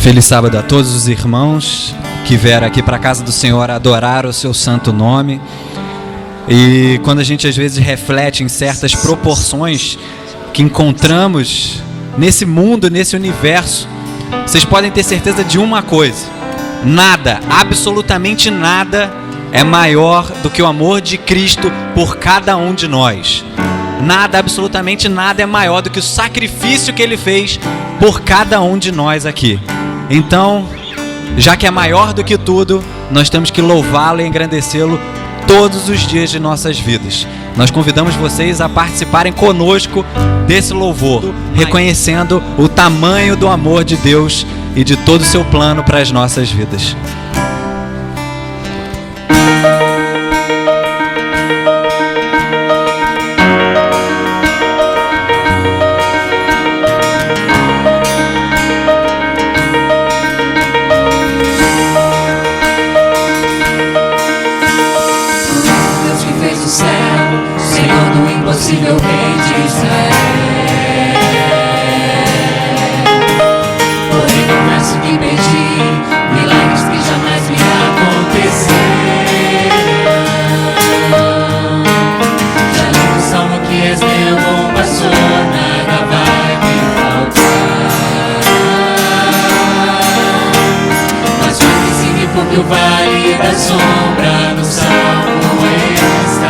Feliz sábado a todos os irmãos que vieram aqui para a casa do Senhor adorar o seu santo nome. E quando a gente às vezes reflete em certas proporções que encontramos nesse mundo, nesse universo, vocês podem ter certeza de uma coisa: nada, absolutamente nada é maior do que o amor de Cristo por cada um de nós. Nada, absolutamente nada é maior do que o sacrifício que Ele fez por cada um de nós aqui. Então, já que é maior do que tudo, nós temos que louvá-lo e engrandecê-lo todos os dias de nossas vidas. Nós convidamos vocês a participarem conosco desse louvor, reconhecendo o tamanho do amor de Deus e de todo o seu plano para as nossas vidas. Impossível Rei de Israel. Porém confesso que pedi milagres que jamais me aconteceram. Já li no Salmo que és meu bom pastor, nada vai me faltar. Mas foi que ensine porque o vale da sombra no Salmo está.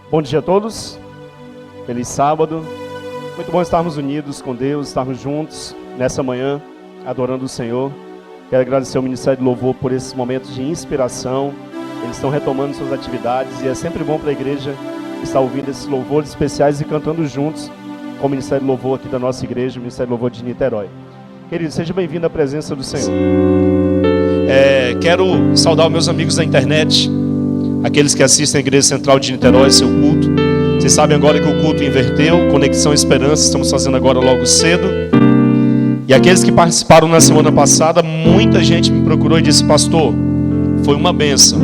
Bom dia a todos, feliz sábado, muito bom estarmos unidos com Deus, estarmos juntos nessa manhã, adorando o Senhor. Quero agradecer ao Ministério de Louvor por esses momentos de inspiração, eles estão retomando suas atividades e é sempre bom para a igreja estar ouvindo esses louvores especiais e cantando juntos com o Ministério de Louvor aqui da nossa igreja, o Ministério de Louvor de Niterói. Querido, seja bem-vindo à presença do Senhor. Quero saudar os meus amigos da internet, aqueles que assistem a Igreja Central de Niterói, seu culto. Vocês sabem agora que o culto inverteu, Conexão Esperança, estamos fazendo agora logo cedo. E aqueles que participaram na semana passada, muita gente me procurou e disse: pastor, foi uma bênção.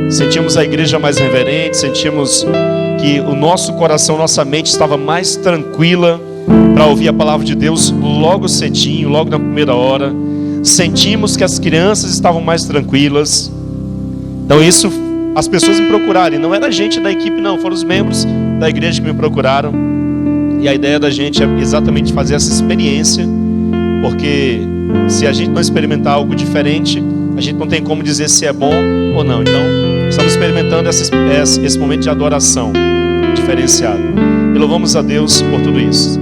Sentimos a igreja mais reverente, sentimos que o nosso coração, nossa mente estava mais tranquila para ouvir a palavra de Deus logo cedinho, logo na primeira hora. Sentimos que as crianças estavam mais tranquilas. Então isso, as pessoas me procuraram, e não era gente da equipe não, foram os membros da igreja que me procuraram. E a ideia da gente é exatamente fazer essa experiência, porque se a gente não experimentar algo diferente, a gente não tem como dizer se é bom ou não. Então, estamos experimentando esse momento de adoração diferenciado. E louvamos a Deus por tudo isso.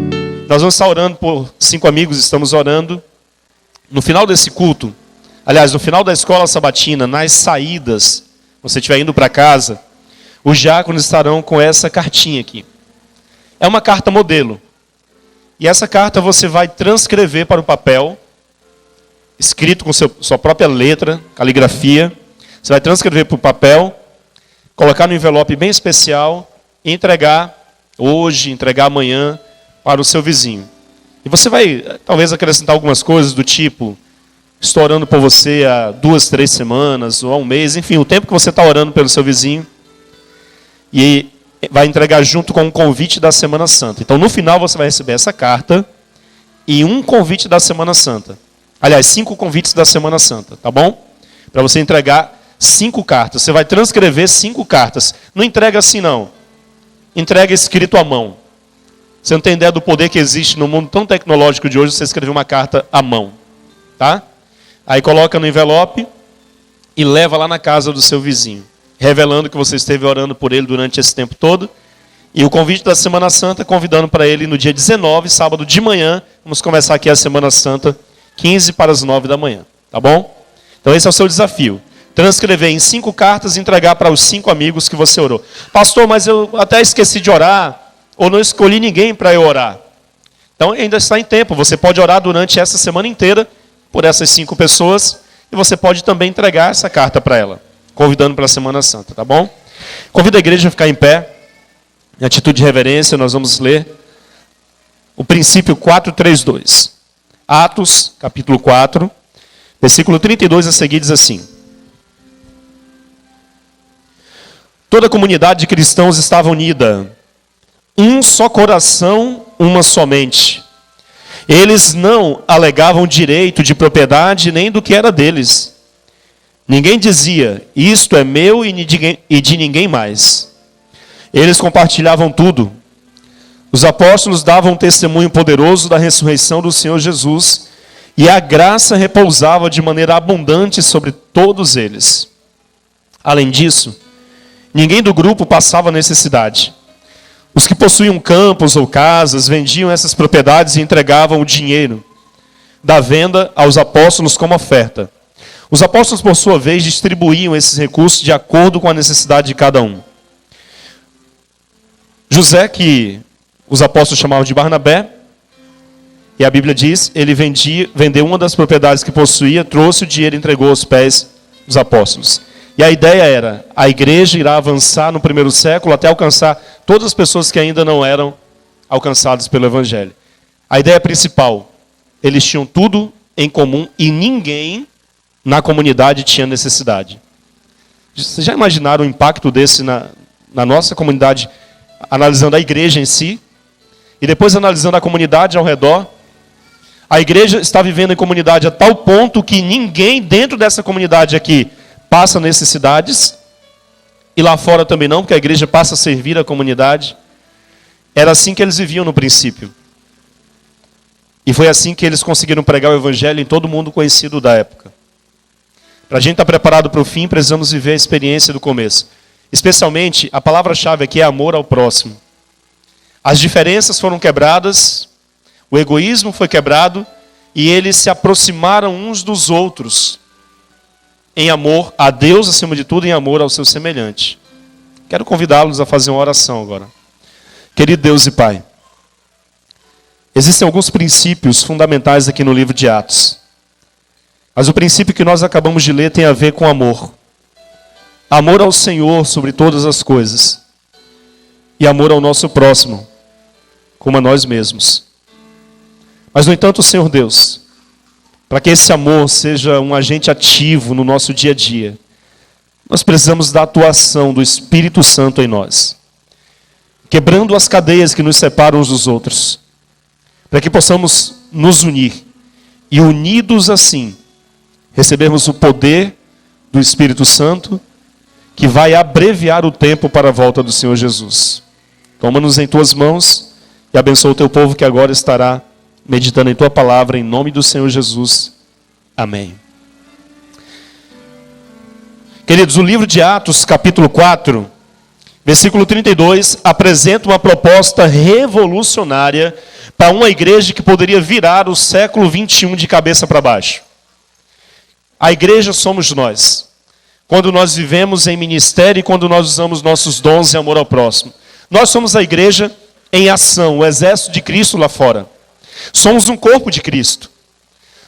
Nós vamos estar orando por 5 amigos, estamos orando. No final desse culto, aliás, no final da escola sabatina, nas saídas, quando você estiver indo para casa, os diáconos estarão com essa cartinha aqui. É uma carta modelo. E essa carta você vai transcrever para o papel, escrito com sua própria letra, caligrafia. Você vai transcrever para o papel, colocar no envelope bem especial e entregar hoje, entregar amanhã para o seu vizinho. E você vai talvez acrescentar algumas coisas do tipo: estou orando por você há 2, 3 semanas ou há um mês, enfim, o tempo que você está orando pelo seu vizinho. E vai entregar junto com um convite da Semana Santa. Então no final você vai receber essa carta e um convite da Semana Santa. Aliás, 5 convites da Semana Santa, tá bom? Para você entregar 5 cartas. Você vai transcrever 5 cartas. Não entrega assim não. Entrega escrito à mão. Você não tem ideia do poder que existe no mundo tão tecnológico de hoje, você escrever uma carta à mão. Tá? Aí coloca no envelope e leva lá na casa do seu vizinho, revelando que você esteve orando por ele durante esse tempo todo. E o convite da Semana Santa, convidando para ele no dia 19, sábado de manhã. Vamos começar aqui a Semana Santa, 15 para as 9 da manhã. Tá bom? Então esse é o seu desafio. Transcrever em 5 cartas e entregar para os 5 amigos que você orou. Pastor, mas eu até esqueci de orar, ou não escolhi ninguém para eu orar. Então ainda está em tempo. Você pode orar durante essa semana inteira por essas 5 pessoas. E você pode também entregar essa carta para ela, convidando para a Semana Santa, tá bom? Convido a igreja a ficar em pé. Em atitude de reverência, nós vamos ler o princípio 4:3-2. Atos, capítulo 4, versículo 32 a seguir diz assim: toda a comunidade de cristãos estava unida, um só coração, uma só mente. Eles não alegavam direito de propriedade nem do que era deles. Ninguém dizia: isto é meu e de ninguém mais. Eles compartilhavam tudo. Os apóstolos davam um testemunho poderoso da ressurreição do Senhor Jesus, e a graça repousava de maneira abundante sobre todos eles. Além disso, ninguém do grupo passava necessidade. Os que possuíam campos ou casas vendiam essas propriedades e entregavam o dinheiro da venda aos apóstolos como oferta. Os apóstolos, por sua vez, distribuíam esses recursos de acordo com a necessidade de cada um. José, que os apóstolos chamavam de Barnabé, e a Bíblia diz, ele vendeu uma das propriedades que possuía, trouxe o dinheiro e entregou aos pés dos apóstolos. E a ideia era, a igreja irá avançar no primeiro século até alcançar todas as pessoas que ainda não eram alcançadas pelo Evangelho. A ideia principal, eles tinham tudo em comum e ninguém na comunidade tinha necessidade. Vocês já imaginaram o impacto desse na nossa comunidade, analisando a igreja em si, e depois analisando a comunidade ao redor? A igreja está vivendo em comunidade a tal ponto que ninguém dentro dessa comunidade aqui passa necessidades, e lá fora também não, porque a igreja passa a servir a comunidade. Era assim que eles viviam no princípio. E foi assim que eles conseguiram pregar o Evangelho em todo mundo conhecido da época. Para a gente estar preparado para o fim, precisamos viver a experiência do começo. Especialmente, a palavra-chave aqui é amor ao próximo. As diferenças foram quebradas, o egoísmo foi quebrado, e eles se aproximaram uns dos outros, em amor a Deus acima de tudo, em amor ao seu semelhante. Quero convidá-los a fazer uma oração agora. Querido Deus e Pai, existem alguns princípios fundamentais aqui no livro de Atos. Mas o princípio que nós acabamos de ler tem a ver com amor. Amor ao Senhor sobre todas as coisas. E e amor ao nosso próximo, como a nós mesmos. Mas, no entanto, Senhor Deus, para que esse amor seja um agente ativo no nosso dia a dia, nós precisamos da atuação do Espírito Santo em nós, quebrando as cadeias que nos separam uns dos outros, para que possamos nos unir e, unidos assim, recebermos o poder do Espírito Santo, que vai abreviar o tempo para a volta do Senhor Jesus. Toma-nos em tuas mãos e abençoa o teu povo que agora estará meditando em tua palavra, em nome do Senhor Jesus. Amém. Queridos, o livro de Atos, capítulo 4, versículo 32, apresenta uma proposta revolucionária para uma igreja que poderia virar o século 21 de cabeça para baixo. A igreja somos nós. Quando nós vivemos em ministério e quando nós usamos nossos dons e amor ao próximo. Nós somos a igreja em ação, o exército de Cristo lá fora. Somos um corpo de Cristo.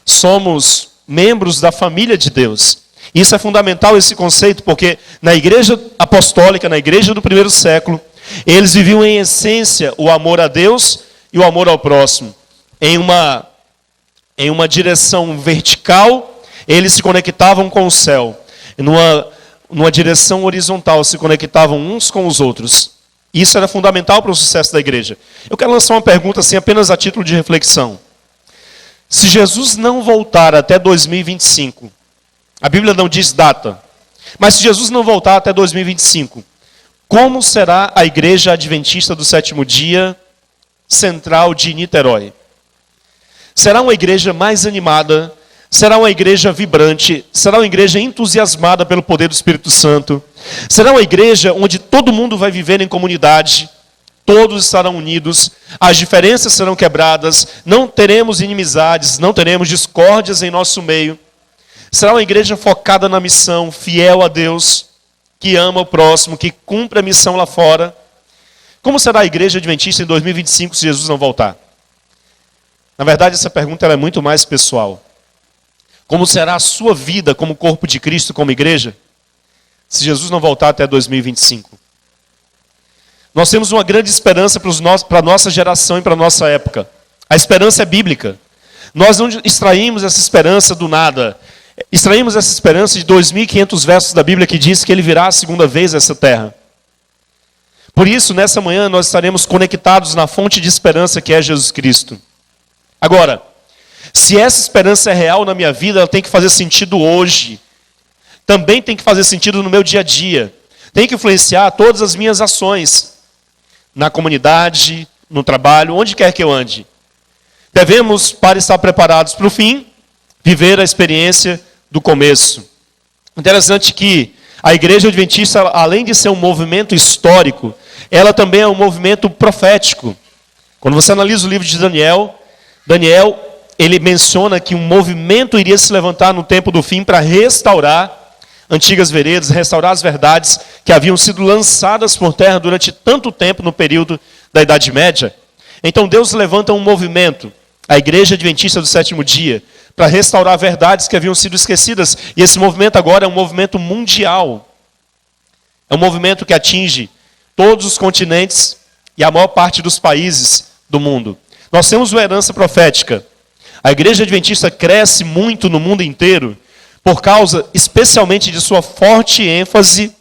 Somos membros da família de Deus. Isso é fundamental, esse conceito, porque na igreja apostólica, na igreja do primeiro século, eles viviam em essência o amor a Deus e o amor ao próximo. Em uma direção vertical, eles se conectavam com o céu. Numa direção horizontal, se conectavam uns com os outros. Isso era fundamental para o sucesso da igreja. Eu quero lançar uma pergunta assim, apenas a título de reflexão. Se Jesus não voltar até 2025, a Bíblia não diz data, mas se Jesus não voltar até 2025, como será a igreja adventista do sétimo dia central de Niterói? Será uma igreja mais animada? Será uma igreja vibrante? Será uma igreja entusiasmada pelo poder do Espírito Santo? Será uma igreja onde todo mundo vai viver em comunidade? Todos estarão unidos, as diferenças serão quebradas, não teremos inimizades, não teremos discórdias em nosso meio. Será uma igreja focada na missão, fiel a Deus, que ama o próximo, que cumpre a missão lá fora. Como será a igreja adventista em 2025 se Jesus não voltar? Na verdade, essa pergunta é muito mais pessoal. Como será a sua vida como corpo de Cristo, como igreja, se Jesus não voltar até 2025? Nós temos uma grande esperança para a nossa geração e para a nossa época. A esperança é bíblica. Nós não extraímos essa esperança do nada. Extraímos essa esperança de 2.500 versos da Bíblia que diz que Ele virá a segunda vez a essa terra. Por isso, nessa manhã, nós estaremos conectados na fonte de esperança que é Jesus Cristo. Agora, se essa esperança é real na minha vida, ela tem que fazer sentido hoje. Também tem que fazer sentido no meu dia a dia. Tem que influenciar todas as minhas ações. Na comunidade, no trabalho, onde quer que eu ande. Devemos, para estar preparados para o fim, viver a experiência do começo. Interessante que a igreja adventista, além de ser um movimento histórico, ela também é um movimento profético. Quando você analisa o livro de Daniel, ele menciona que um movimento iria se levantar no tempo do fim para restaurar antigas veredas, restaurar as verdades que haviam sido lançadas por terra durante tanto tempo no período da Idade Média. Então Deus levanta um movimento, a Igreja Adventista do Sétimo Dia, para restaurar verdades que haviam sido esquecidas. E esse movimento agora é um movimento mundial. É um movimento que atinge todos os continentes e a maior parte dos países do mundo. Nós temos uma herança profética. A Igreja Adventista cresce muito no mundo inteiro por causa, especialmente, de sua forte ênfase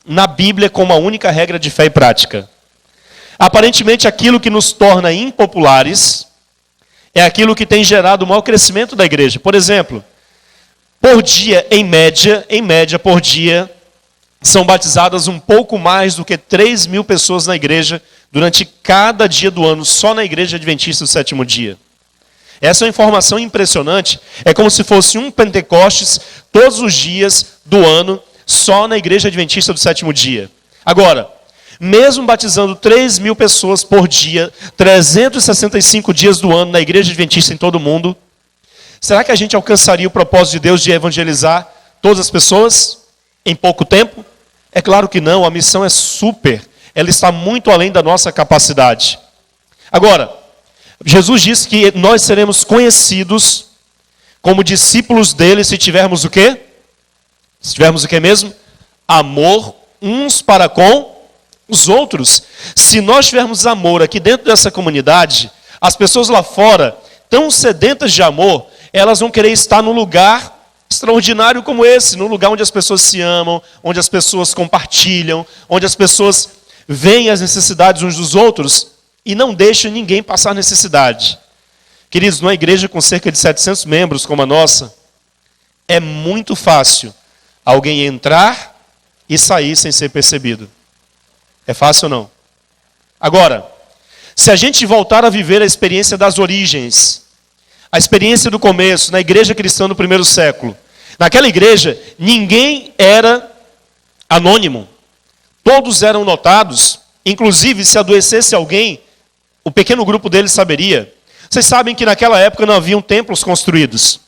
na Bíblia como a única regra de fé e prática. Aparentemente, aquilo que nos torna impopulares é aquilo que tem gerado o maior crescimento da igreja. Por exemplo, por dia, em média, por dia, são batizadas um pouco mais do que 3.000 pessoas na igreja durante cada dia do ano, só na Igreja Adventista do Sétimo Dia. Essa é uma informação impressionante. É como se fosse um Pentecostes todos os dias do ano, só na Igreja Adventista do Sétimo Dia. Agora, mesmo batizando 3.000 pessoas por dia, 365 dias do ano na Igreja Adventista em todo o mundo, será que a gente alcançaria o propósito de Deus de evangelizar todas as pessoas em pouco tempo? É claro que não, a missão é super, ela está muito além da nossa capacidade. Agora, Jesus disse que nós seremos conhecidos como discípulos dele se tivermos o quê? Se tivermos o quê mesmo? Amor uns para com os outros, se nós tivermos amor aqui dentro dessa comunidade, as pessoas lá fora, tão sedentas de amor, elas vão querer estar num lugar extraordinário como esse, num lugar onde as pessoas se amam, onde as pessoas compartilham, onde as pessoas veem as necessidades uns dos outros e não deixam ninguém passar necessidade. Queridos, numa igreja com cerca de 700 membros como a nossa, é muito fácil alguém entrar e sair sem ser percebido. É fácil ou não? Agora, se a gente voltar a viver a experiência das origens, a experiência do começo, na igreja cristã do primeiro século, naquela igreja, ninguém era anônimo. Todos eram notados, inclusive se adoecesse alguém, o pequeno grupo deles saberia. Vocês sabem que naquela época não haviam templos construídos.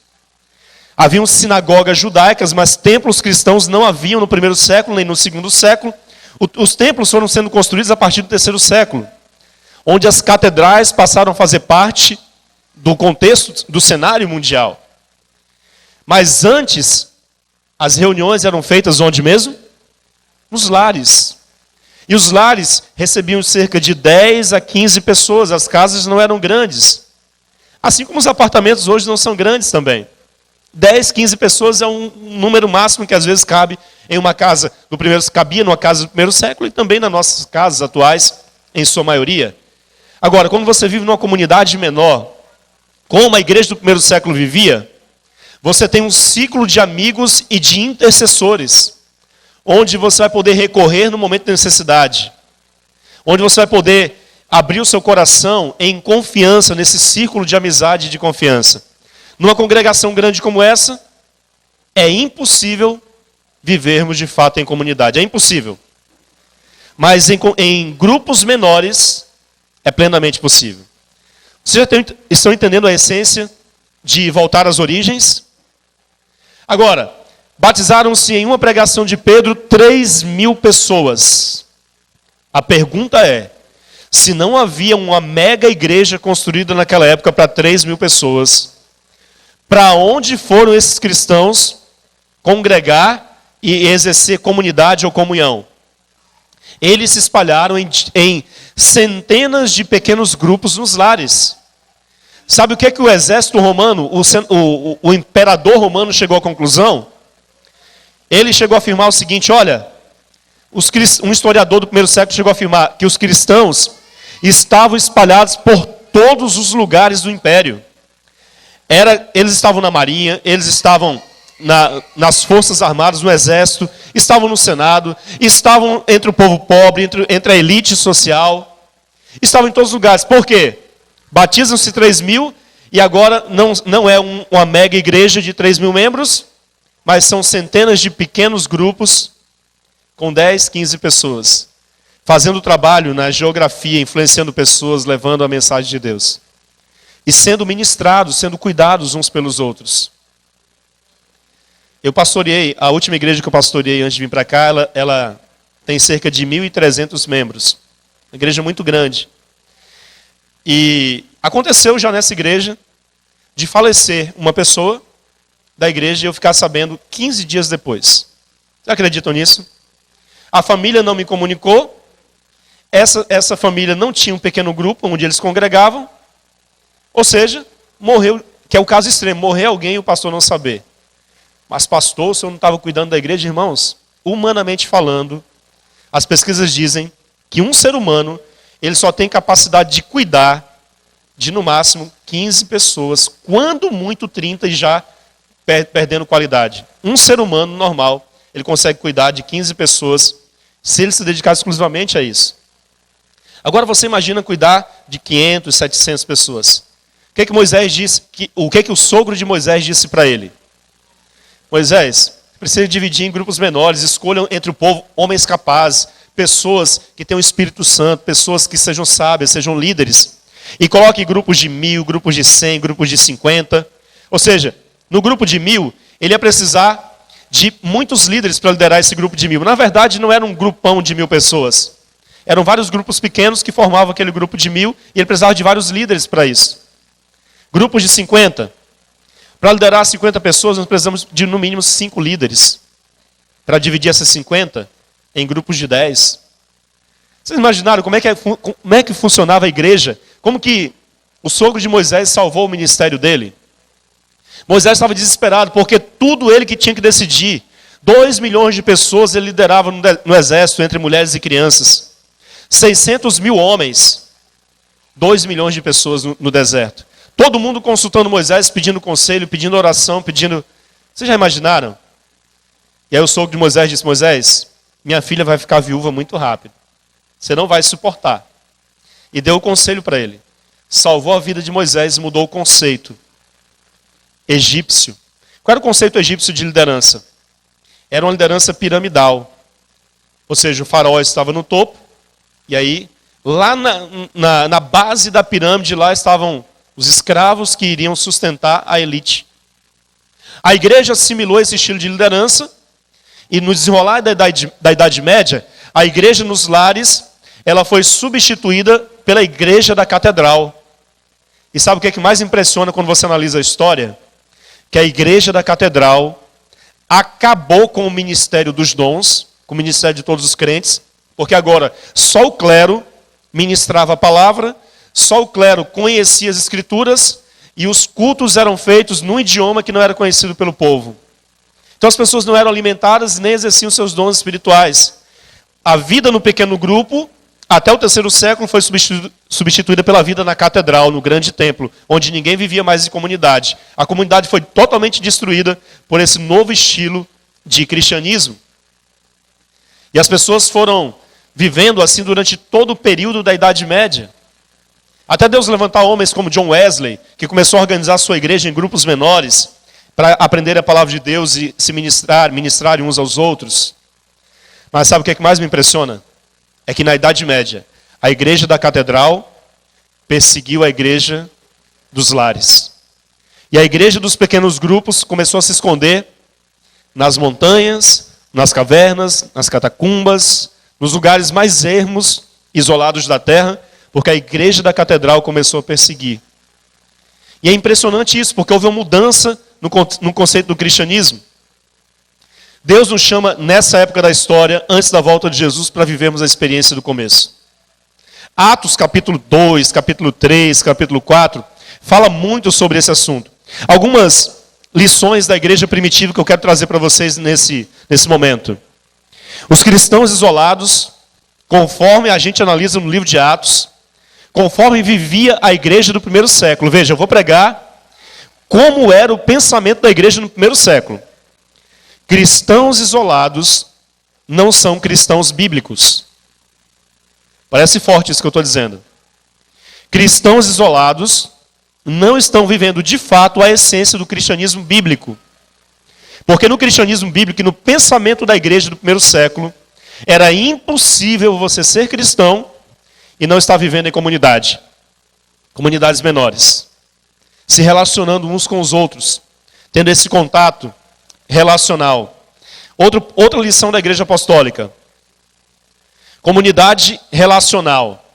Haviam sinagogas judaicas, mas templos cristãos não haviam no primeiro século, nem no segundo século. Os templos foram sendo construídos a partir do terceiro século, onde as catedrais passaram a fazer parte do contexto do cenário mundial. Mas antes, as reuniões eram feitas onde mesmo? Nos lares. E os lares recebiam cerca de 10 a 15 pessoas, as casas não eram grandes. Assim como os apartamentos hoje não são grandes também. 10, 15 pessoas é um número máximo que às vezes cabe em uma casa do primeiro, cabia numa casa do primeiro século e também nas nossas casas atuais, em sua maioria. Agora, quando você vive numa comunidade menor, como a igreja do primeiro século vivia, você tem um ciclo de amigos e de intercessores, onde você vai poder recorrer no momento de necessidade, onde você vai poder abrir o seu coração em confiança, nesse círculo de amizade e de confiança. Numa congregação grande como essa, é impossível vivermos de fato em comunidade. É impossível. Mas em grupos menores, é plenamente possível. Vocês já estão entendendo a essência de voltar às origens? Agora, batizaram-se em uma pregação de Pedro 3.000 pessoas. A pergunta é, se não havia uma mega igreja construída naquela época para 3.000 pessoas, para onde foram esses cristãos congregar e exercer comunidade ou comunhão? Eles se espalharam em centenas de pequenos grupos nos lares. Sabe o que o exército romano, o imperador romano chegou à conclusão? Ele chegou a afirmar o seguinte, olha, um historiador do primeiro século chegou a afirmar que os cristãos estavam espalhados por todos os lugares do império. Eles estavam na marinha, eles estavam nas forças armadas, no exército, estavam no senado, estavam entre o povo pobre, entre a elite social, estavam em todos os lugares. Por quê? Batizam-se 3.000 e agora não é uma mega igreja de 3.000 membros, mas são centenas de pequenos grupos com 10, 15 pessoas, fazendo trabalho na geografia, influenciando pessoas, levando a mensagem de Deus. E sendo ministrados, sendo cuidados uns pelos outros. Eu pastoreei, a última igreja que eu pastoreei antes de vir para cá, ela tem cerca de 1.300 membros. Uma igreja muito grande. E aconteceu já nessa igreja de falecer uma pessoa da igreja e eu ficar sabendo 15 dias depois. Vocês acreditam nisso? A família não me comunicou. Essa família não tinha um pequeno grupo onde eles congregavam. Ou seja, morreu, que é o caso extremo, morrer alguém e o pastor não saber. Mas pastor, o senhor não estava cuidando da igreja? Irmãos, humanamente falando, as pesquisas dizem que um ser humano, ele só tem capacidade de cuidar de no máximo 15 pessoas, quando muito 30 e já perdendo qualidade. Um ser humano normal, ele consegue cuidar de 15 pessoas, se ele se dedicar exclusivamente a isso. Agora você imagina cuidar de 500, 700 pessoas. O que Moisés disse? O que o sogro de Moisés disse para ele? Moisés, precisa dividir em grupos menores, escolham entre o povo homens capazes, pessoas que tenham o Espírito Santo, pessoas que sejam sábias, sejam líderes. E coloque grupos de 1.000, grupos de 100, grupos de 50. Ou seja, no grupo de 1.000, ele ia precisar de muitos líderes para liderar esse grupo de 1.000. Na verdade, não era um grupão de 1.000 pessoas. Eram vários grupos pequenos que formavam aquele grupo de 1.000 e ele precisava de vários líderes para isso. Grupos de 50. Para liderar 50 pessoas, nós precisamos de no mínimo 5 líderes. Para dividir essas 50 em grupos de 10. Vocês imaginaram como é que funcionava a igreja? Como que o sogro de Moisés salvou o ministério dele? Moisés estava desesperado, porque tudo ele que tinha que decidir. 2 milhões de pessoas ele liderava no exército, entre mulheres e crianças. 600 mil homens. 2 milhões de pessoas no deserto. Todo mundo consultando Moisés, pedindo conselho, pedindo oração, pedindo... Vocês já imaginaram? E aí o sogro de Moisés disse, Moisés, minha filha vai ficar viúva muito rápido. Você não vai suportar. E deu o conselho para ele. Salvou a vida de Moisés e mudou o conceito egípcio. Qual era o conceito egípcio de liderança? Era uma liderança piramidal. Ou seja, o faraó estava no topo, e aí, lá na base da pirâmide, lá estavam os escravos que iriam sustentar a elite. A igreja assimilou esse estilo de liderança, e no desenrolar da Idade Média, a igreja nos lares, ela foi substituída pela igreja da catedral. E sabe o que é que mais impressiona quando você analisa a história? Que a igreja da catedral acabou com o ministério dos dons, com o ministério de todos os crentes, porque agora só o clero ministrava a palavra, só o clero conhecia as escrituras, e os cultos eram feitos num idioma que não era conhecido pelo povo. Então as pessoas não eram alimentadas nem exerciam seus dons espirituais. A vida no pequeno grupo, até o 3º século, foi substituída pela vida na catedral, no grande templo, onde ninguém vivia mais em comunidade. A comunidade foi totalmente destruída por esse novo estilo de cristianismo. E as pessoas foram vivendo assim durante todo o período da Idade Média. Até Deus levantar homens como John Wesley, que começou a organizar sua igreja em grupos menores, para aprender a palavra de Deus e se ministrarem uns aos outros. Mas sabe o que é que mais me impressiona? É que na Idade Média, a igreja da catedral perseguiu a igreja dos lares. E a igreja dos pequenos grupos começou a se esconder nas montanhas, nas cavernas, nas catacumbas, nos lugares mais ermos, isolados da terra, porque a igreja da catedral começou a perseguir. E é impressionante isso, porque houve uma mudança no conceito do cristianismo. Deus nos chama nessa época da história, antes da volta de Jesus, para vivermos a experiência do começo. Atos capítulo 2, capítulo 3, capítulo 4, fala muito sobre esse assunto. Algumas lições da igreja primitiva que eu quero trazer para vocês nesse momento. Os cristãos isolados, conforme a gente analisa no livro de Atos, conforme vivia a igreja do 1º século. Veja, eu vou pregar como era o pensamento da igreja no 1º século. Cristãos isolados não são cristãos bíblicos. Parece forte isso que eu estou dizendo. Cristãos isolados não estão vivendo de fato a essência do cristianismo bíblico. Porque no cristianismo bíblico e no pensamento da igreja do 1º século, era impossível você ser cristão e não estar vivendo em comunidade. Comunidades menores. Se relacionando uns com os outros. Tendo esse contato relacional. Outra lição da igreja apostólica. Comunidade relacional.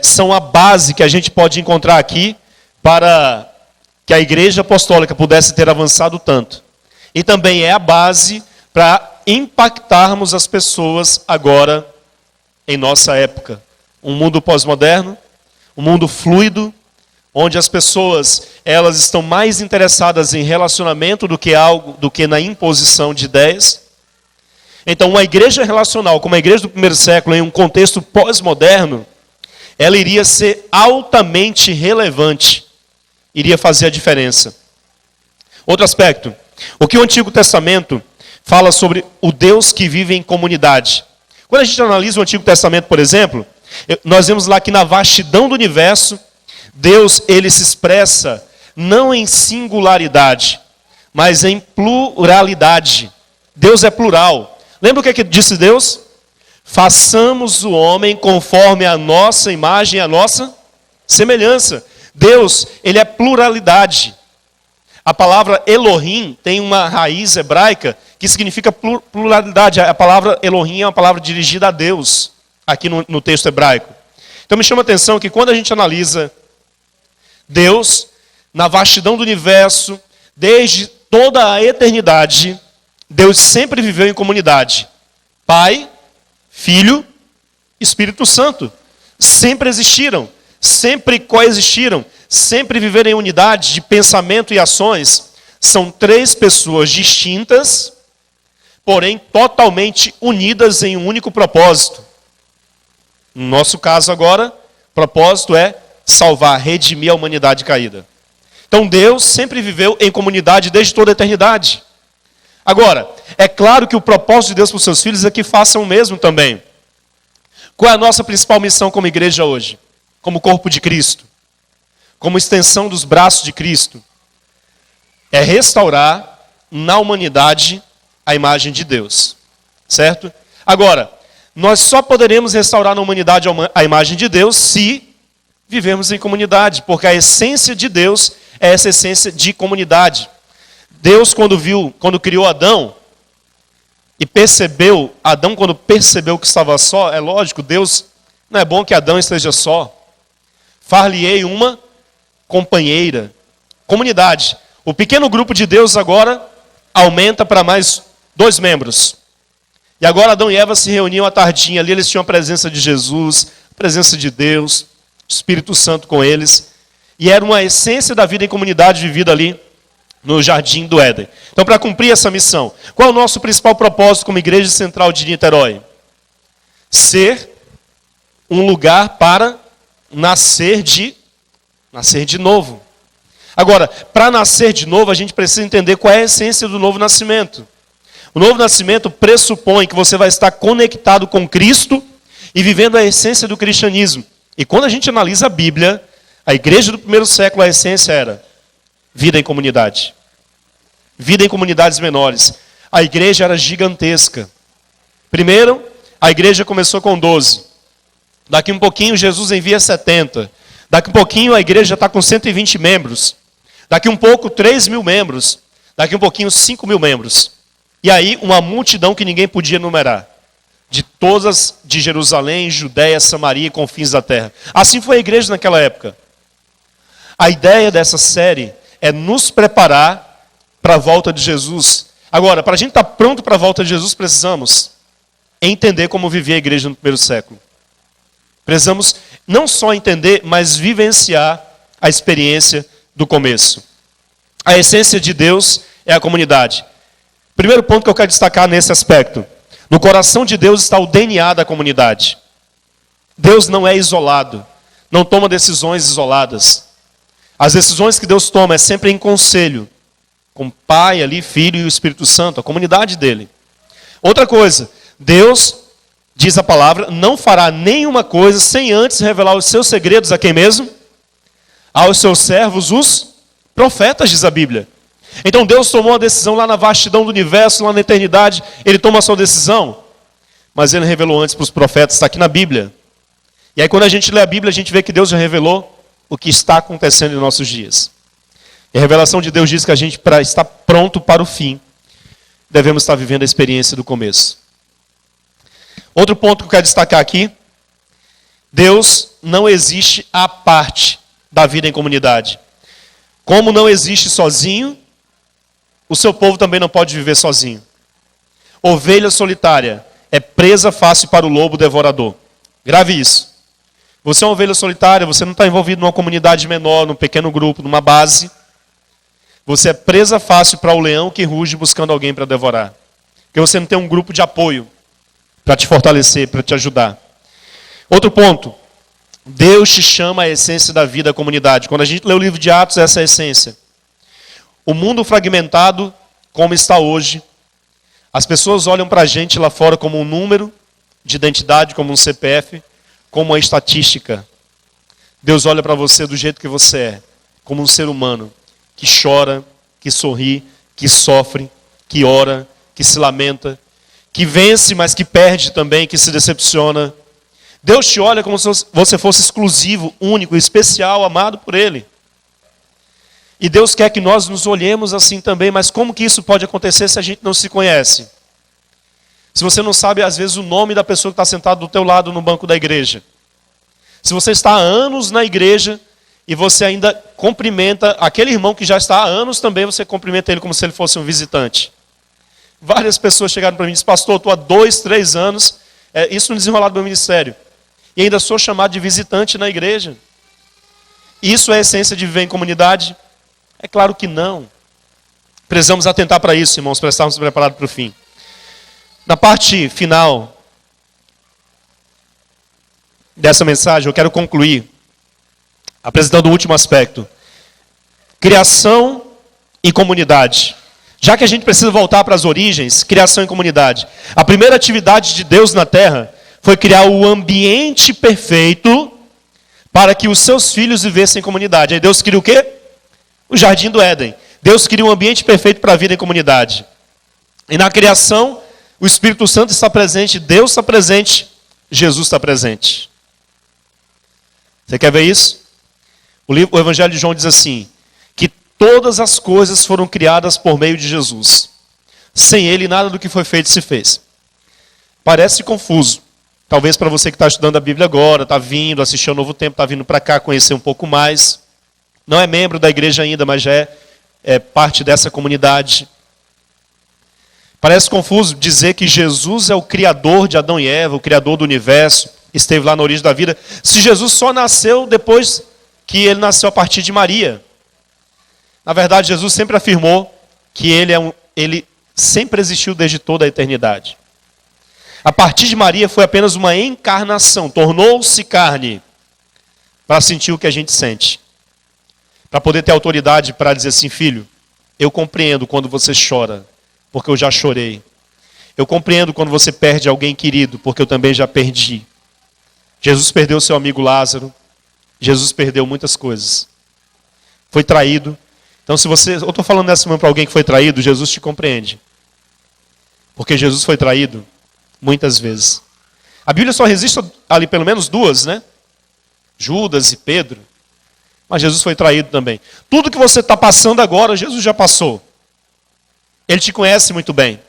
São a base que a gente pode encontrar aqui para que a igreja apostólica pudesse ter avançado tanto. E também é a base para impactarmos as pessoas agora em nossa época. Um mundo pós-moderno, um mundo fluido, onde as pessoas elas estão mais interessadas em relacionamento do que na imposição de ideias. Então, uma igreja relacional, como a igreja do 1º século, em um contexto pós-moderno, ela iria ser altamente relevante, iria fazer a diferença. Outro aspecto, o que o Antigo Testamento fala sobre o Deus que vive em comunidade. Quando a gente analisa o Antigo Testamento, por exemplo, nós vemos lá que na vastidão do universo, Deus ele se expressa não em singularidade, mas em pluralidade. Deus é plural. Lembra o que é que disse Deus? Façamos o homem conforme a nossa imagem e a nossa semelhança. Deus, ele é pluralidade. A palavra Elohim tem uma raiz hebraica que significa pluralidade. A palavra Elohim é uma palavra dirigida a Deus, aqui no texto hebraico. Então me chama a atenção que quando a gente analisa Deus, na vastidão do universo, desde toda a eternidade, Deus sempre viveu em comunidade. Pai, Filho Espírito Santo. Sempre existiram, sempre coexistiram, sempre viveram em unidade de pensamento e ações. São três pessoas distintas, porém totalmente unidas em um único propósito. No nosso caso agora, o propósito é salvar, redimir a humanidade caída. Então Deus sempre viveu em comunidade desde toda a eternidade. Agora, é claro que o propósito de Deus para os seus filhos é que façam o mesmo também. Qual é a nossa principal missão como igreja hoje? Como corpo de Cristo? Como extensão dos braços de Cristo? É restaurar na humanidade a imagem de Deus. Certo? Agora, nós só poderemos restaurar na humanidade a imagem de Deus se vivermos em comunidade, porque a essência de Deus é essa essência de comunidade. Deus, quando criou Adão, e Adão quando percebeu que estava só, é lógico, Deus, não é bom que Adão esteja só. Far-lhe-ei uma companheira, comunidade. O pequeno grupo de Deus agora aumenta para mais 2 membros. E agora Adão e Eva se reuniam à tardinha ali, eles tinham a presença de Jesus, a presença de Deus, o Espírito Santo com eles. E era uma essência da vida em comunidade vivida ali no Jardim do Éden. Então, para cumprir essa missão, qual é o nosso principal propósito como Igreja Central de Niterói? Ser um lugar para nascer de novo. Agora, para nascer de novo, a gente precisa entender qual é a essência do novo nascimento. O novo nascimento pressupõe que você vai estar conectado com Cristo e vivendo a essência do cristianismo. E quando a gente analisa a Bíblia, a igreja do primeiro século, a essência era vida em comunidade. Vida em comunidades menores. A igreja era gigantesca. Primeiro, a igreja começou com 12. Daqui um pouquinho, Jesus envia 70. Daqui um pouquinho, a igreja já está com 120 membros. Daqui um pouco, 3.000 membros. Daqui um pouquinho, 5.000 membros. E aí, uma multidão que ninguém podia numerar. De todas, de Jerusalém, Judéia, Samaria e confins da terra. Assim foi a igreja naquela época. A ideia dessa série é nos preparar para a volta de Jesus. Agora, para a gente estar pronto para a volta de Jesus, precisamos entender como vivia a igreja no primeiro século. Precisamos não só entender, mas vivenciar a experiência do começo. A essência de Deus é a comunidade. Primeiro ponto que eu quero destacar nesse aspecto. No coração de Deus está o DNA da comunidade. Deus não é isolado, não toma decisões isoladas. As decisões que Deus toma é sempre em conselho, com o Pai ali, Filho e o Espírito Santo, a comunidade dele. Outra coisa, Deus, diz a palavra, não fará nenhuma coisa sem antes revelar os seus segredos a quem mesmo? Aos seus servos, os profetas, diz a Bíblia. Então Deus tomou uma decisão lá na vastidão do universo, lá na eternidade, ele toma a sua decisão, mas ele revelou antes para os profetas, está aqui na Bíblia. E aí quando a gente lê a Bíblia, a gente vê que Deus já revelou o que está acontecendo em nossos dias. E a revelação de Deus diz que a gente, para estar pronto para o fim, devemos estar vivendo a experiência do começo. Outro ponto que eu quero destacar aqui, Deus não existe à parte da vida em comunidade. Como não existe sozinho, o seu povo também não pode viver sozinho. Ovelha solitária é presa fácil para o lobo devorador. Grave isso. Você é uma ovelha solitária, você não está envolvido numa comunidade menor, num pequeno grupo, numa base. Você é presa fácil para o leão que ruge buscando alguém para devorar. Porque você não tem um grupo de apoio para te fortalecer, para te ajudar. Outro ponto. Deus te chama a essência da vida da comunidade. Quando a gente lê o livro de Atos, essa é a essência. O mundo fragmentado, como está hoje, as pessoas olham para a gente lá fora como um número de identidade, como um CPF, como uma estatística. Deus olha para você do jeito que você é, como um ser humano, que chora, que sorri, que sofre, que ora, que se lamenta, que vence, mas que perde também, que se decepciona. Deus te olha como se você fosse exclusivo, único, especial, amado por Ele. E Deus quer que nós nos olhemos assim também, mas como que isso pode acontecer se a gente não se conhece? Se você não sabe, às vezes, o nome da pessoa que está sentada do teu lado no banco da igreja. Se você está há anos na igreja e você ainda cumprimenta aquele irmão que já está há anos também, você cumprimenta ele como se ele fosse um visitante. Várias pessoas chegaram para mim e disseram, pastor, eu estou há 2, 3 anos, isso no desenrolar do meu ministério. e ainda sou chamado de visitante na igreja. Isso é a essência de viver em comunidade? É claro que não. Precisamos atentar para isso, irmãos, para estarmos preparados para o fim. Na parte final dessa mensagem, eu quero concluir apresentando o último aspecto. Criação e comunidade. Já que a gente precisa voltar para as origens, criação e comunidade. A primeira atividade de Deus na terra foi criar o ambiente perfeito para que os seus filhos vivessem em comunidade. Aí Deus cria o quê? O Jardim do Éden. Deus cria um ambiente perfeito para a vida em comunidade. E na criação, o Espírito Santo está presente, Deus está presente, Jesus está presente. Você quer ver isso? O Evangelho de João diz assim, que todas as coisas foram criadas por meio de Jesus. Sem ele, nada do que foi feito se fez. Parece confuso. Talvez para você que está estudando a Bíblia agora, está vindo, assistir ao Novo Tempo, está vindo para cá conhecer um pouco mais. Não é membro da igreja ainda, mas já é parte dessa comunidade. Parece confuso dizer que Jesus é o criador de Adão e Eva, o criador do universo, esteve lá na origem da vida. Se Jesus só nasceu depois que ele nasceu a partir de Maria. Na verdade, Jesus sempre afirmou que ele sempre existiu desde toda a eternidade. A partir de Maria foi apenas uma encarnação, tornou-se carne para sentir o que a gente sente. Para poder ter autoridade para dizer assim, filho, eu compreendo quando você chora, porque eu já chorei. Eu compreendo quando você perde alguém querido, porque eu também já perdi. Jesus perdeu seu amigo Lázaro. Jesus perdeu muitas coisas. Foi traído. Então, se você... Eu estou falando nessa semana para alguém que foi traído, Jesus te compreende. Porque Jesus foi traído muitas vezes. A Bíblia só registra ali pelo menos duas, né? Judas e Pedro. Mas Jesus foi traído também. Tudo que você está passando agora, Jesus já passou. Ele te conhece muito bem.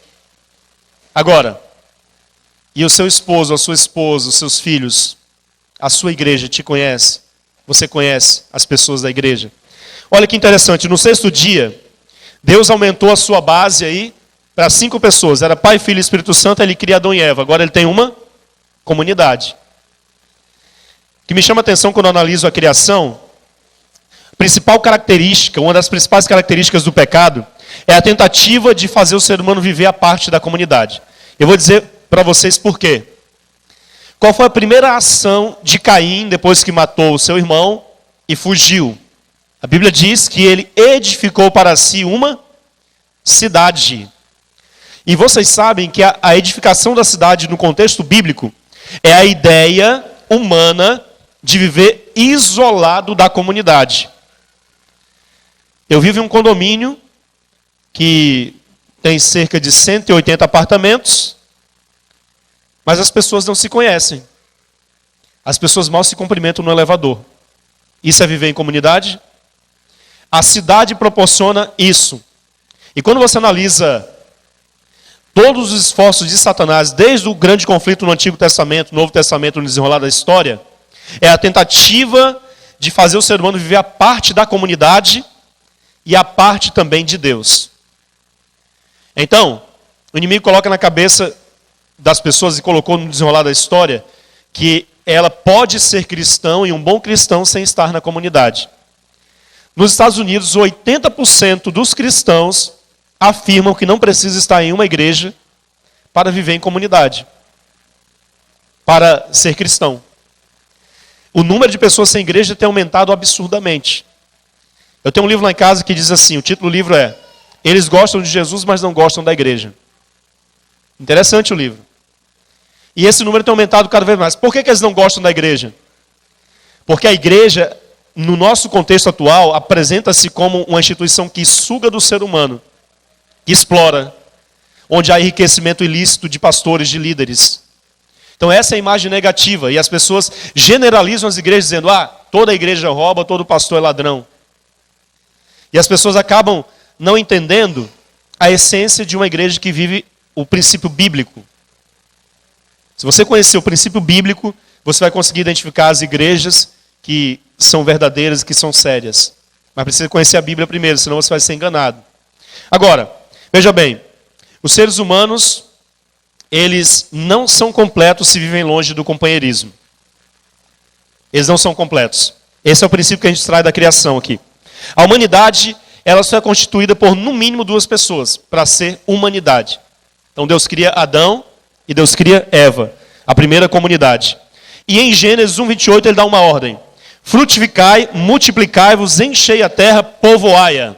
Agora, e o seu esposo, a sua esposa, os seus filhos, a sua igreja te conhece? Você conhece as pessoas da igreja? Olha que interessante, no sexto dia, Deus aumentou a sua base aí para 5 pessoas. Era Pai, Filho e Espírito Santo, ele cria Adão e Eva. Agora ele tem uma comunidade. O que me chama a atenção quando eu analiso a criação, principal característica, uma das principais características do pecado, é a tentativa de fazer o ser humano viver a parte da comunidade. Eu vou dizer para vocês por quê. Qual foi a primeira ação de Caim depois que matou o seu irmão e fugiu? A Bíblia diz que ele edificou para si uma cidade. E vocês sabem que a edificação da cidade no contexto bíblico é a ideia humana de viver isolado da comunidade. Eu vivo em um condomínio que tem cerca de 180 apartamentos, mas as pessoas não se conhecem. As pessoas mal se cumprimentam no elevador. Isso é viver em comunidade? A cidade proporciona isso. E quando você analisa todos os esforços de Satanás, desde o grande conflito no Antigo Testamento, Novo Testamento, no desenrolar da história, é a tentativa de fazer o ser humano viver a parte da comunidade e a parte também de Deus. Então, o inimigo coloca na cabeça das pessoas, e colocou no desenrolar da história, que ela pode ser cristão e um bom cristão sem estar na comunidade. Nos Estados Unidos, 80% dos cristãos afirmam que não precisa estar em uma igreja para viver em comunidade, para ser cristão. O número de pessoas sem igreja tem aumentado absurdamente. Eu tenho um livro lá em casa que diz assim, o título do livro é Eles gostam de Jesus, mas não gostam da igreja. Interessante o livro. E esse número tem aumentado cada vez mais. Por que eles não gostam da igreja? Porque a igreja, no nosso contexto atual, apresenta-se como uma instituição que suga do ser humano, que explora, onde há enriquecimento ilícito de pastores, de líderes. Então essa é a imagem negativa. E as pessoas generalizam as igrejas dizendo, toda igreja rouba, todo pastor é ladrão. E as pessoas acabam não entendendo a essência de uma igreja que vive o princípio bíblico. Se você conhecer o princípio bíblico, você vai conseguir identificar as igrejas que são verdadeiras e que são sérias. Mas precisa conhecer a Bíblia primeiro, senão você vai ser enganado. Agora, veja bem, os seres humanos, eles não são completos se vivem longe do companheirismo. Eles não são completos. Esse é o princípio que a gente extrai da criação aqui. A humanidade, ela só é constituída por no mínimo 2 pessoas para ser humanidade. Então Deus cria Adão e Deus cria Eva, a primeira comunidade. E em Gênesis 1:28 ele dá uma ordem: frutificai, multiplicai-vos, enchei a terra, povoai-a.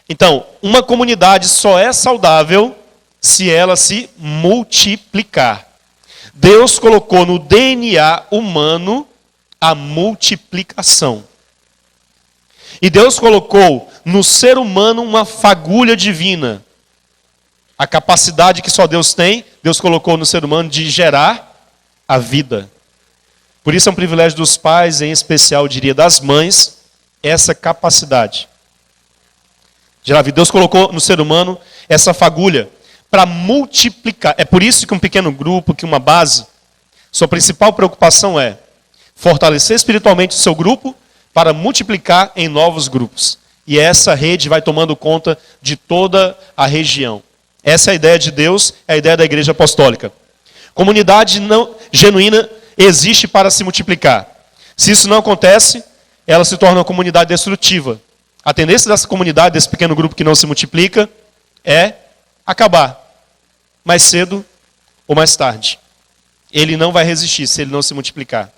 Então, uma comunidade só é saudável se ela se multiplicar. Deus colocou no DNA humano a multiplicação. E Deus colocou no ser humano uma fagulha divina. A capacidade que só Deus tem, Deus colocou no ser humano de gerar a vida. Por isso é um privilégio dos pais, em especial, eu diria, das mães, essa capacidade. Gerar vida. Deus colocou no ser humano essa fagulha para multiplicar. É por isso que um pequeno grupo, que uma base, sua principal preocupação é fortalecer espiritualmente o seu grupo para multiplicar em novos grupos. E essa rede vai tomando conta de toda a região. Essa é a ideia de Deus, é a ideia da igreja apostólica. Comunidade não genuína existe para se multiplicar. Se isso não acontece, ela se torna uma comunidade destrutiva. A tendência dessa comunidade, desse pequeno grupo que não se multiplica, é acabar. Mais cedo ou mais tarde. Ele não vai resistir se ele não se multiplicar.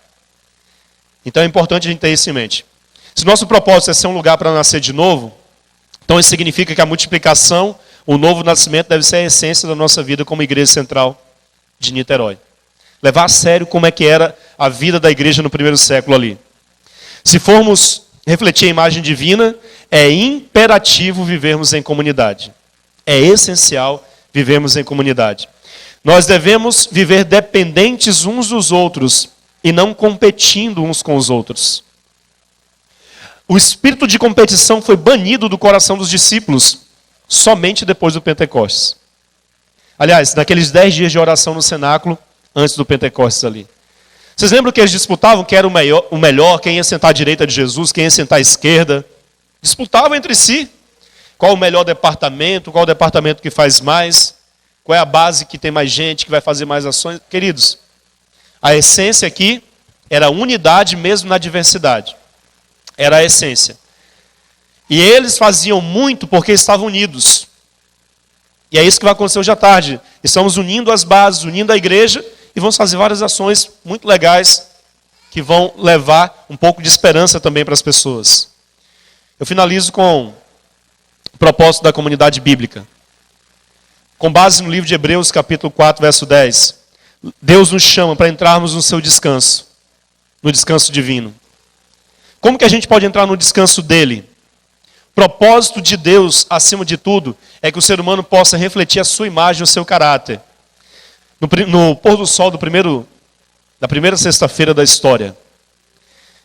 Então é importante a gente ter isso em mente. Se nosso propósito é ser um lugar para nascer de novo, então isso significa que a multiplicação, o novo nascimento deve ser a essência da nossa vida como igreja central de Niterói. Levar a sério como é que era a vida da igreja no primeiro século ali. Se formos refletir a imagem divina, é imperativo vivermos em comunidade. É essencial vivermos em comunidade. Nós devemos viver dependentes uns dos outros e não competindo uns com os outros. O espírito de competição foi banido do coração dos discípulos somente depois do Pentecostes. Aliás, naqueles 10 dias de oração no cenáculo, antes do Pentecostes ali. Vocês lembram que eles disputavam quem era o melhor, quem ia sentar à direita de Jesus, quem ia sentar à esquerda? Disputavam entre si. Qual o melhor departamento, qual o departamento que faz mais, qual é a base que tem mais gente, que vai fazer mais ações. Queridos, a essência aqui era a unidade mesmo na diversidade. Era a essência. E eles faziam muito porque estavam unidos. E é isso que vai acontecer hoje à tarde. Estamos unindo as bases, unindo a igreja, e vamos fazer várias ações muito legais que vão levar um pouco de esperança também para as pessoas. Eu finalizo com o propósito da comunidade bíblica. Com base no livro de Hebreus, capítulo 4, verso 10. Deus nos chama para entrarmos no seu descanso, no descanso divino. Como que a gente pode entrar no descanso dele? O propósito de Deus, acima de tudo, é que o ser humano possa refletir a sua imagem, o seu caráter. No pôr do sol da primeira sexta-feira da história.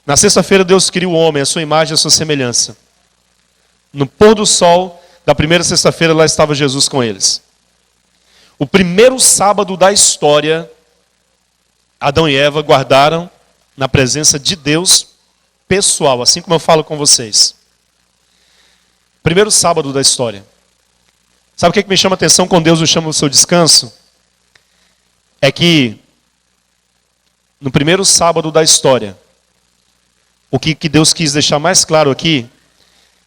Na sexta-feira Deus cria o homem, a sua imagem, a sua semelhança. No pôr do sol da primeira sexta-feira lá estava Jesus com eles. O primeiro sábado da história, Adão e Eva guardaram na presença de Deus pessoal, assim como eu falo com vocês. Primeiro sábado da história. Sabe o que me chama a atenção quando Deus nos chama o seu descanso? É que no primeiro sábado da história, o que Deus quis deixar mais claro aqui,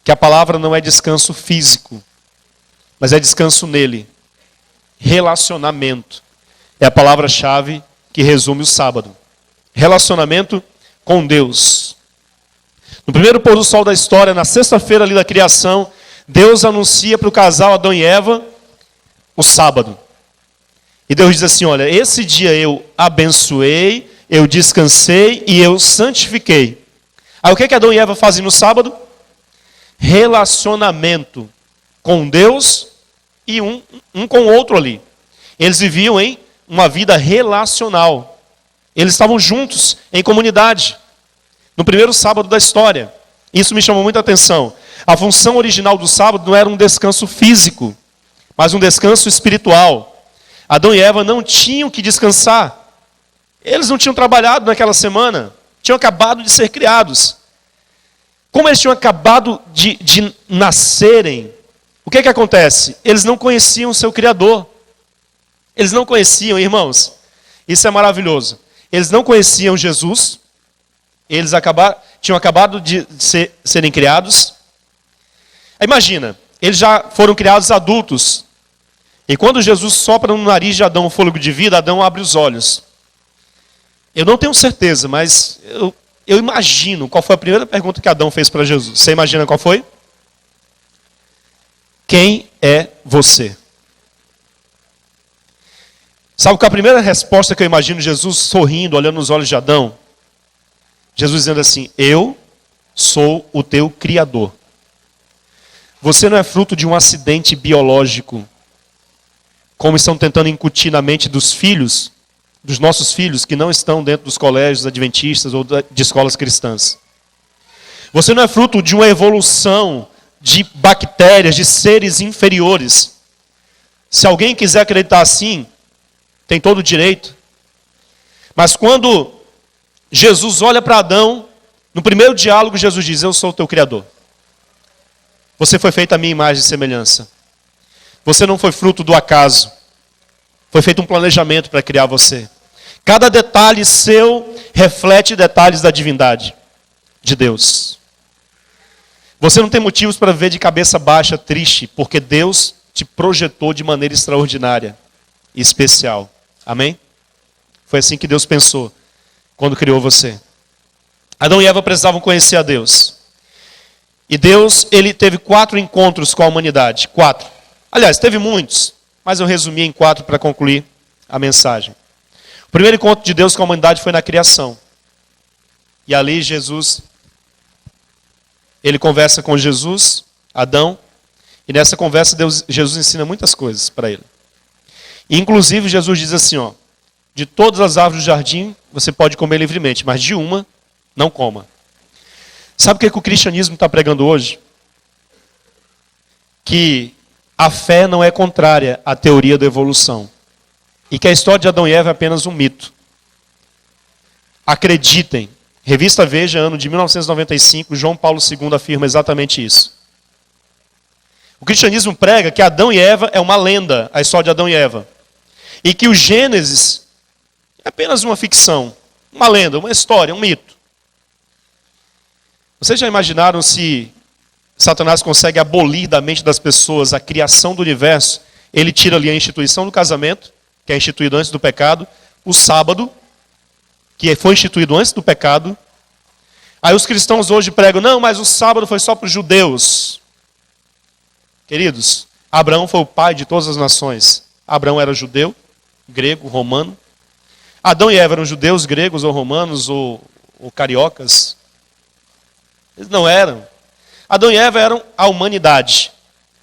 que a palavra não é descanso físico, mas é descanso nele. Relacionamento. É a palavra-chave que resume o sábado. Relacionamento com Deus. No primeiro pôr do sol da história, na sexta-feira ali da criação, Deus anuncia para o casal Adão e Eva o sábado. E Deus diz assim, olha, esse dia eu abençoei, eu descansei e eu santifiquei. Aí o que Adão e Eva fazem no sábado? Relacionamento com Deus e um com o outro ali. Eles viviam em uma vida relacional. Eles estavam juntos, em comunidade. No primeiro sábado da história. Isso me chamou muita atenção. A função original do sábado não era um descanso físico, mas um descanso espiritual. Adão e Eva não tinham que descansar. Eles não tinham trabalhado naquela semana. Tinham acabado de ser criados. Como eles tinham acabado de nascerem, o que acontece? Eles não conheciam o seu Criador. Eles não conheciam, irmãos. Isso é maravilhoso. Eles não conheciam Jesus. Eles tinham acabado de serem criados. Imagina, eles já foram criados adultos. E quando Jesus sopra no nariz de Adão o fôlego de vida, Adão abre os olhos. Eu não tenho certeza, mas eu imagino qual foi a primeira pergunta que Adão fez para Jesus. Você imagina qual foi? Quem é você? Sabe qual é a primeira resposta que eu imagino Jesus sorrindo, olhando nos olhos de Adão? Jesus dizendo assim: eu sou o teu Criador. Você não é fruto de um acidente biológico, como estão tentando incutir na mente dos filhos, dos nossos filhos que não estão dentro dos colégios adventistas ou de escolas cristãs. Você não é fruto de uma evolução de bactérias, de seres inferiores. Se alguém quiser acreditar assim, tem todo o direito. Mas quando Jesus olha para Adão, no primeiro diálogo Jesus diz: eu sou o teu Criador. Você foi feito à minha imagem e semelhança. Você não foi fruto do acaso. Foi feito um planejamento para criar você. Cada detalhe seu reflete detalhes da divindade de Deus. Você não tem motivos para viver de cabeça baixa, triste, porque Deus te projetou de maneira extraordinária e especial. Amém? Foi assim que Deus pensou quando criou você. Adão e Eva precisavam conhecer a Deus. E Deus, ele teve 4 encontros com a humanidade. 4. Aliás, teve muitos, mas eu resumi em 4 para concluir a mensagem. O primeiro encontro de Deus com a humanidade foi na criação. E ali Jesus, ele conversa com Jesus, Adão, e nessa conversa Jesus ensina muitas coisas para ele. E, inclusive Jesus diz assim, ó: de todas as árvores do jardim você pode comer livremente, mas de uma não coma. Sabe o que o cristianismo está pregando hoje? Que a fé não é contrária à teoria da evolução. E que a história de Adão e Eva é apenas um mito. Acreditem. Revista Veja, ano de 1995, João Paulo II afirma exatamente isso. O cristianismo prega que Adão e Eva é uma lenda, a história de Adão e Eva. E que o Gênesis é apenas uma ficção, uma lenda, uma história, um mito. Vocês já imaginaram se Satanás consegue abolir da mente das pessoas a criação do universo? Ele tira ali a instituição do casamento, que é instituído antes do pecado, o sábado, que foi instituído antes do pecado. Aí os cristãos hoje pregam: não, mas o sábado foi só para os judeus. Queridos, Abraão foi o pai de todas as nações. Abraão era judeu, grego, romano. Adão e Eva eram judeus, gregos ou romanos ou cariocas. Eles não eram. Adão e Eva eram a humanidade.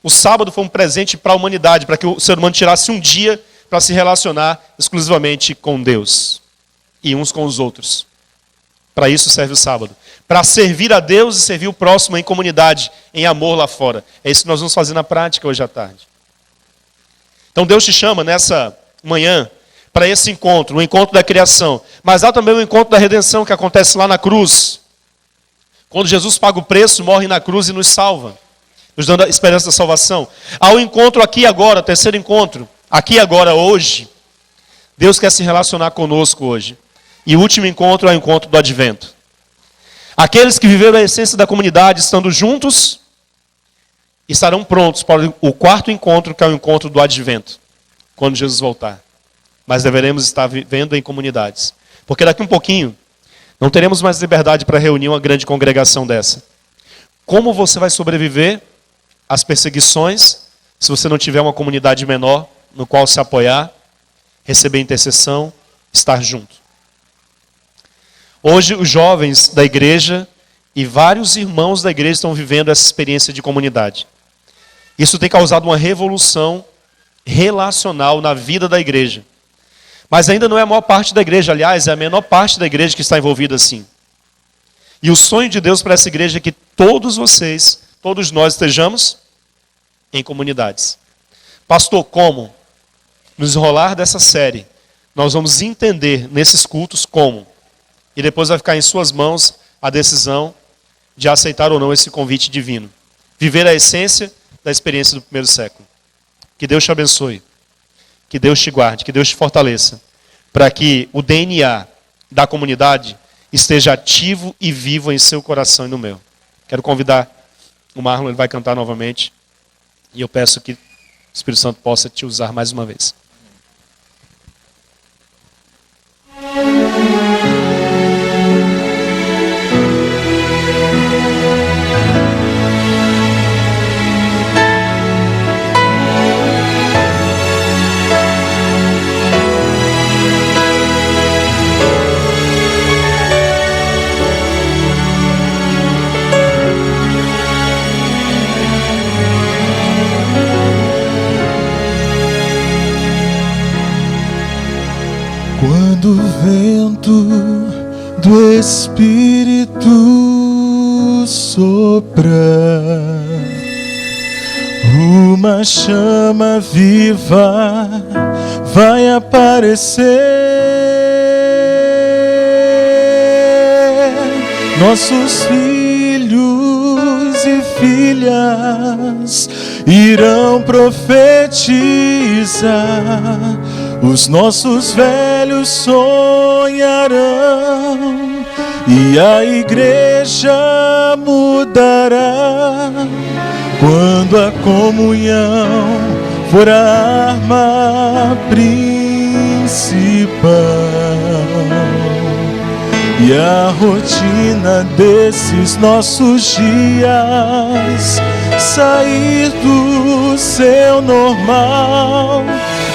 O sábado foi um presente para a humanidade, para que o ser humano tirasse um dia para se relacionar exclusivamente com Deus e uns com os outros. Para isso serve o sábado. Para servir a Deus e servir o próximo em comunidade, em amor lá fora. É isso que nós vamos fazer na prática hoje à tarde. Então Deus te chama nessa manhã para esse encontro, o encontro da criação. Mas há também o encontro da redenção que acontece lá na cruz. Quando Jesus paga o preço, morre na cruz e nos salva, nos dando a esperança da salvação. Há o encontro aqui agora, o terceiro encontro, aqui agora, hoje. Deus quer se relacionar conosco hoje. E o último encontro é o encontro do advento. Aqueles que viveram a essência da comunidade, estando juntos, estarão prontos para o quarto encontro, que é o encontro do advento, quando Jesus voltar. Mas deveremos estar vivendo em comunidades. Porque daqui um pouquinho, não teremos mais liberdade para reunir uma grande congregação dessa. Como você vai sobreviver às perseguições se você não tiver uma comunidade menor no qual se apoiar, receber intercessão, estar junto? Hoje os jovens da igreja e vários irmãos da igreja estão vivendo essa experiência de comunidade. Isso tem causado uma revolução relacional na vida da igreja. Mas ainda não é a maior parte da igreja, aliás, é a menor parte da igreja que está envolvida assim. E o sonho de Deus para essa igreja é que todos vocês, todos nós estejamos em comunidades. Pastor, como? No desenrolar dessa série, nós vamos entender nesses cultos como. E depois vai ficar em suas mãos a decisão de aceitar ou não esse convite divino. Viver a essência da experiência do primeiro século. Que Deus te abençoe. Que Deus te guarde, que Deus te fortaleça, para que o DNA da comunidade esteja ativo e vivo em seu coração e no meu. Quero convidar o Marlon, ele vai cantar novamente. E eu peço que o Espírito Santo possa te usar mais uma vez. Quando o vento do Espírito sopra, uma chama viva vai aparecer. Nossos filhos e filhas irão profetizar. Os nossos velhos sonharão e a igreja mudará quando a comunhão for a arma principal e a rotina desses nossos dias sair do seu normal.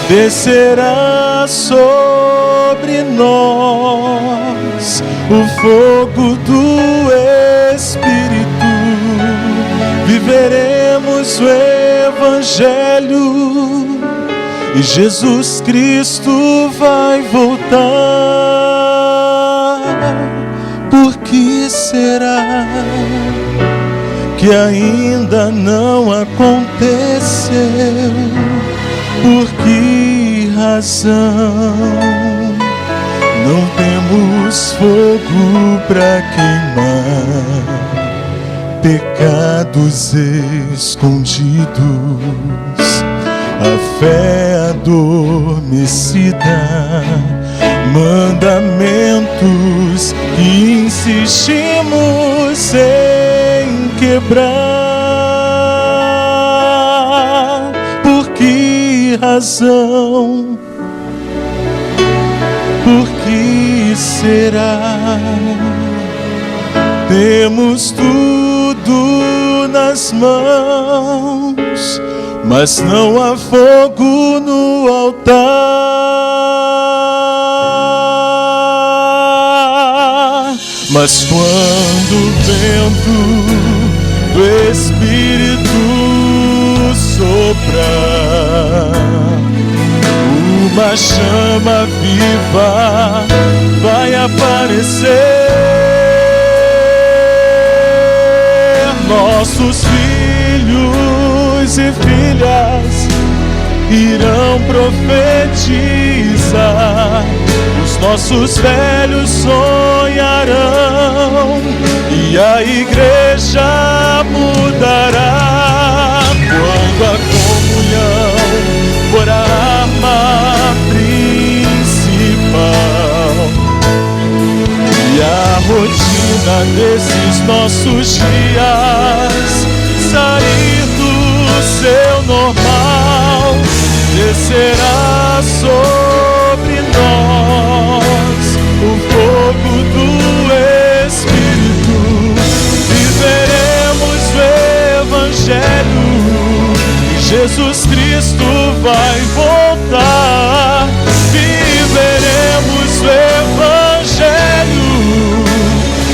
Descerá sobre nós o fogo do Espírito. Viveremos o Evangelho e Jesus Cristo vai voltar. Por que será que ainda não aconteceu? Por que razão não temos fogo para queimar pecados escondidos? A fé adormecida, mandamentos que insistimos em quebrar. Razão, por que será? Temos tudo nas mãos, mas não há fogo no altar. Mas quando o vento do Espírito sopra, uma chama viva vai aparecer. Nossos filhos e filhas irão profetizar. Os nossos velhos sonharão e a igreja mudará quando a comunhão for a arma principal e a rotina desses nossos dias sair do seu normal. Descerá sobre nós o fogo do Espírito. Viveremos o Evangelho e Jesus Cristo vai voltar. Viveremos o Evangelho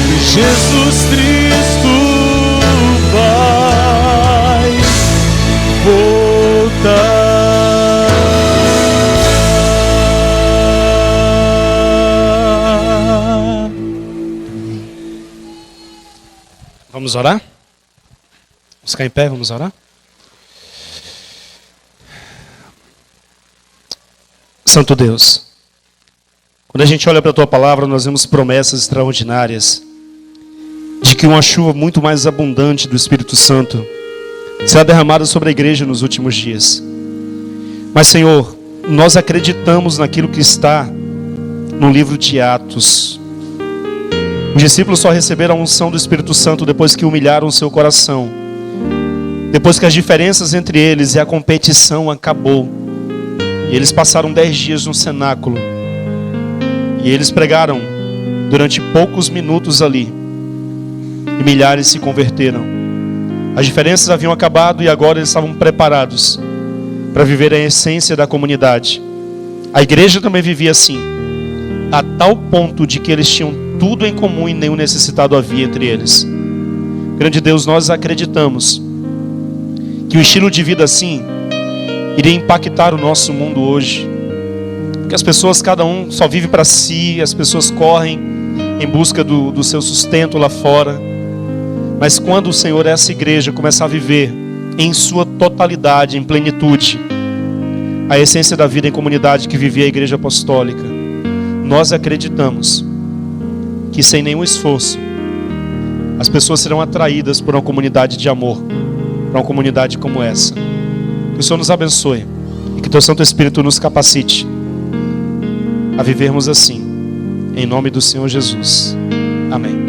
e Jesus Cristo vai voltar. Vamos orar? Vamos ficar em pé, vamos orar? Santo Deus, quando a gente olha para a Tua Palavra, nós vemos promessas extraordinárias de que uma chuva muito mais abundante do Espírito Santo será derramada sobre a igreja nos últimos dias. Mas, Senhor, nós acreditamos naquilo que está no livro de Atos. Os discípulos só receberam a unção do Espírito Santo depois que humilharam o seu coração. Depois que as diferenças entre eles e a competição acabou. E eles passaram 10 dias no cenáculo. E eles pregaram durante poucos minutos ali. E milhares se converteram. As diferenças haviam acabado e agora eles estavam preparados para viver a essência da comunidade. A igreja também vivia assim, a tal ponto de que eles tinham tudo em comum e nenhum necessitado havia entre eles. Grande Deus, nós acreditamos que o estilo de vida assim iria impactar o nosso mundo hoje. Porque as pessoas, cada um só vive para si, as pessoas correm em busca do seu sustento lá fora. Mas quando o Senhor, essa igreja, começar a viver em sua totalidade, em plenitude, a essência da vida em comunidade que vivia a igreja apostólica, nós acreditamos que sem nenhum esforço, as pessoas serão atraídas por uma comunidade de amor, para uma comunidade como essa. Que o Senhor nos abençoe e que o Teu Santo Espírito nos capacite a vivermos assim, em nome do Senhor Jesus. Amém.